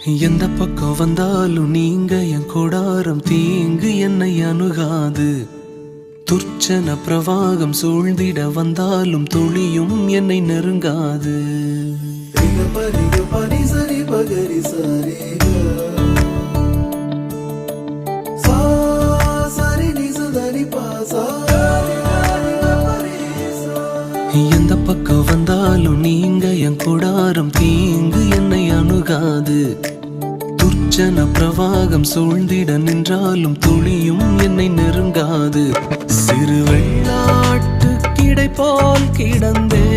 எந்த பக்கம் வந்தாலும் நீங்க என் கொடாரம் தீங்கு என்னை அணுகாது. துர்ச்சன பிரவாகம் சூழ்ந்திட வந்தாலும் துளியும் என்னை நெருங்காது. எந்த பக்கம் வந்தாலும் நீங்க என் கொடாரம் தீங்கு என்னை அணுகாது. துர்ச்சன பிரவாகம் சூழ்ந்திட நின்றாலும் துளியும் என்னை நெருங்காது. சிறு வெள்ளாட்டு கிடை போல் கிடந்தே